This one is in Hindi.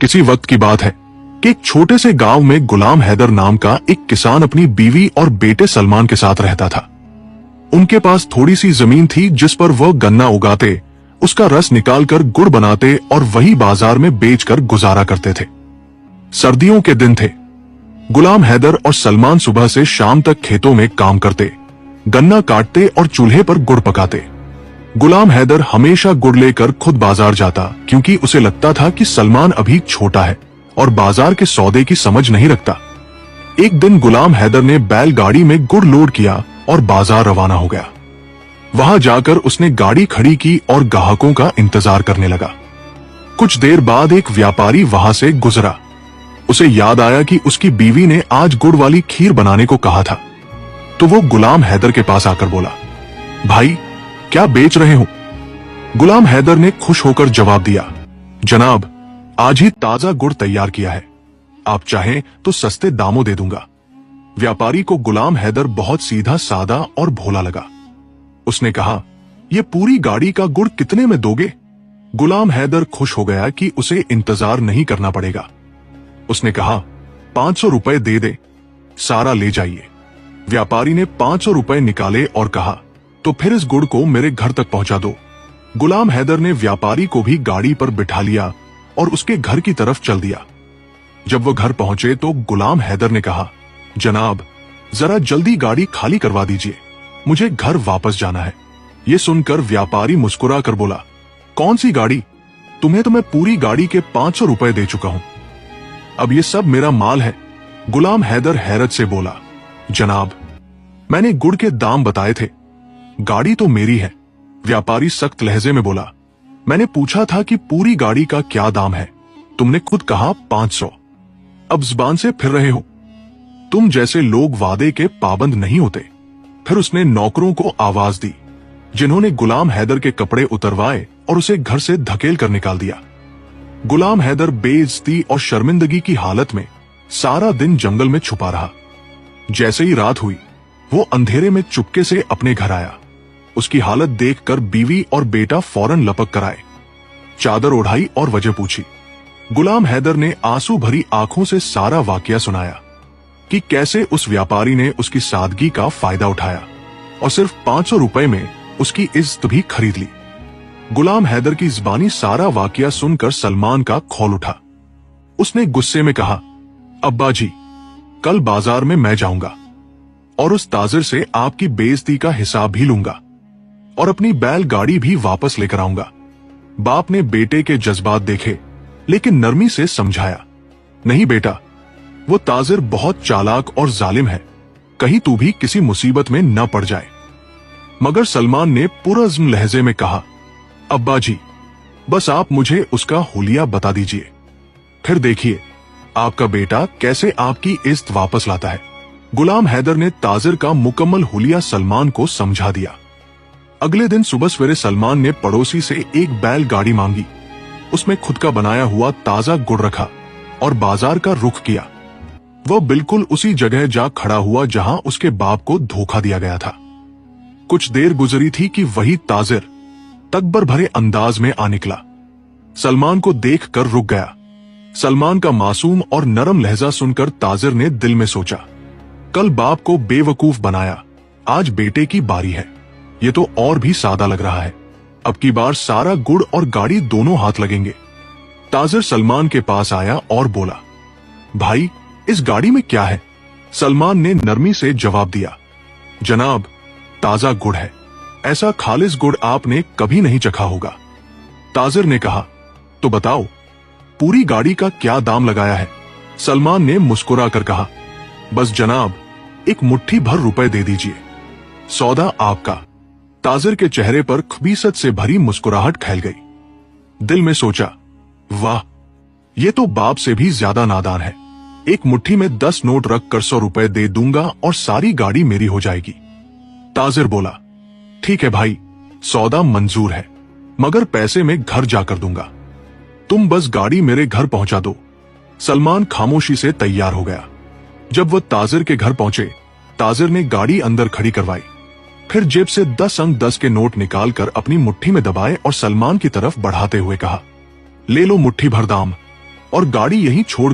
किसी वक्त की बात है कि एक छोटे से गांव में गुलाम हैदर नाम का एक किसान अपनी बीवी और बेटे सलमान के साथ रहता था। उनके पास थोड़ी सी जमीन थी जिस पर वह गन्ना उगाते, उसका रस निकालकर गुड़ बनाते और वही बाजार में बेचकर गुजारा करते थे। सर्दियों के दिन थे। गुलाम हैदर और सलमान सुबह से शाम तक खेतों में काम करते, गन्ना काटते और चूल्हे पर गुड़ पकाते। गुलाम हैदर हमेशा गुड़ लेकर खुद बाजार जाता क्योंकि उसे लगता था कि सलमान अभी छोटा है और बाजार के सौदे की समझ नहीं रखता। एक दिन गुलाम हैदर ने बैलगाड़ी में गुड़ लोड किया और बाजार रवाना हो गया। वहां जाकर उसने गाड़ी खड़ी की और ग्राहकों का इंतजार करने लगा। कुछ देर बाद एक व्यापारी वहां से गुजरा। उसे याद आया कि उसकी बीवी ने आज गुड़ वाली खीर बनाने को कहा था, तो वो गुलाम हैदर के पास आकर बोला, भाई क्या बेच रहे हो? गुलाम हैदर ने खुश होकर जवाब दिया, जनाब आज ही ताजा गुड़ तैयार किया है, आप चाहें तो सस्ते दामों दे दूंगा। व्यापारी को गुलाम हैदर बहुत सीधा सादा और भोला लगा। उसने कहा, ये पूरी गाड़ी का गुड़ कितने में दोगे? गुलाम हैदर खुश हो गया कि उसे इंतजार नहीं करना पड़ेगा। उसने कहा, 500 रुपए दे दे, सारा ले जाइए। व्यापारी ने 500 रुपए निकाले और कहा, तो फिर इस गुड़ को मेरे घर तक पहुंचा दो। गुलाम हैदर ने व्यापारी को भी गाड़ी पर बिठा लिया और उसके घर की तरफ चल दिया। जब वो घर पहुंचे तो गुलाम हैदर ने कहा, जनाब जरा जल्दी गाड़ी खाली करवा दीजिए, मुझे घर वापस जाना है। ये सुनकर व्यापारी मुस्कुरा कर बोला, कौन सी गाड़ी? तुम्हें तो मैं पूरी गाड़ी के 500 रुपए दे चुका हूं, अब ये सब मेरा माल है। गुलाम हैदर हैरत से बोला, जनाब मैंने गुड़ के दाम बताए थे, गाड़ी तो मेरी है। व्यापारी सख्त लहजे में बोला, मैंने पूछा था कि पूरी गाड़ी का क्या दाम है, तुमने खुद कहा 500, अब जुबान से फिर रहे हो। तुम जैसे लोग वादे के पाबंद नहीं होते। फिर उसने नौकरों को आवाज दी, जिन्होंने गुलाम हैदर के कपड़े उतरवाए और उसे घर से धकेल कर निकाल दिया। गुलाम हैदर बेइज्जती और शर्मिंदगी की हालत में सारा दिन जंगल में छुपा रहा। जैसे ही रात हुई, वो अंधेरे में चुपके से अपने घर आया। उसकी हालत देखकर बीवी और बेटा फौरन लपक कर आए, चादर ओढ़ाई और वजह पूछी। गुलाम हैदर ने आंसू भरी आंखों से सारा वाकया सुनाया कि कैसे उस व्यापारी ने उसकी सादगी का फायदा उठाया और सिर्फ 500 रुपए में उसकी इज्जत भी खरीद ली। गुलाम हैदर की जुबानी सारा वाकया सुनकर सलमान का खौल उठा। उसने गुस्से में कहा, अब्बा जी कल बाजार में मैं जाऊंगा और उस ताजिर से आपकी बेइज्जती का हिसाब भी लूंगा और अपनी बैलगाड़ी भी वापस लेकर आऊंगा। बाप ने बेटे के जज्बात देखे लेकिन नरमी से समझाया, नहीं बेटा, वो ताजिर बहुत चालाक और जालिम है, कहीं तू भी किसी मुसीबत में न पड़ जाए। मगर सलमान ने पुरज़्म लहजे में कहा, अब्बा जी बस आप मुझे उसका हुलिया बता दीजिए, फिर देखिए आपका बेटा कैसे आपकी इज्जत वापस लाता है। गुलाम हैदर ने ताजिर का मुकम्मल हुलिया सलमान को समझा दिया। अगले दिन सुबह सवेरे सलमान ने पड़ोसी से एक बैलगाड़ी मांगी, उसमें खुद का बनाया हुआ ताजा गुड़ रखा और बाजार का रुख किया। वह बिल्कुल उसी जगह जा खड़ा हुआ जहां उसके बाप को धोखा दिया गया था। कुछ देर गुजरी थी कि वही ताजिर तकबर भरे अंदाज में आ निकला। सलमान को देखकर रुक गया। सलमान का मासूम और नरम लहजा सुनकर ताजिर ने दिल में सोचा, कल बाप को बेवकूफ बनाया, आज बेटे की बारी है। ये तो और भी सादा लग रहा है, अब की बार सारा गुड़ और गाड़ी दोनों हाथ लगेंगे। ताजिर सलमान के पास आया और बोला, भाई इस गाड़ी में क्या है? सलमान ने नरमी से जवाब दिया, जनाब ताजा गुड़ है, ऐसा खालिस गुड़ आपने कभी नहीं चखा होगा। ताजिर ने कहा, तो बताओ पूरी गाड़ी का क्या दाम लगाया है? सलमान ने मुस्कुरा कर कहा, बस जनाब एक मुट्ठी भर रुपए दे दीजिए, सौदा आपका। ताजिर के चेहरे पर खबीसत से भरी मुस्कुराहट फैल गई। दिल में सोचा, वाह ये तो बाप से भी ज्यादा नादान है, एक मुट्ठी में 10 नोट रख कर 100 रुपए दे दूंगा और सारी गाड़ी मेरी हो जाएगी। ताजिर बोला, ठीक है भाई, सौदा मंजूर है, मगर पैसे में घर जाकर दूंगा, तुम बस गाड़ी मेरे घर पहुंचा दो। सलमान खामोशी से तैयार हो गया। जब वह ताजिर के घर पहुंचे, ताजिर ने गाड़ी अंदर खड़ी करवाई, फिर जेब से 10 अंक 10 के नोट निकालकर अपनी मुट्ठी में दबाए और सलमान की तरफ बढ़ाते हुए कहा, ले लो मुट्ठी भर दाम, और गाड़ी यहीं छोड़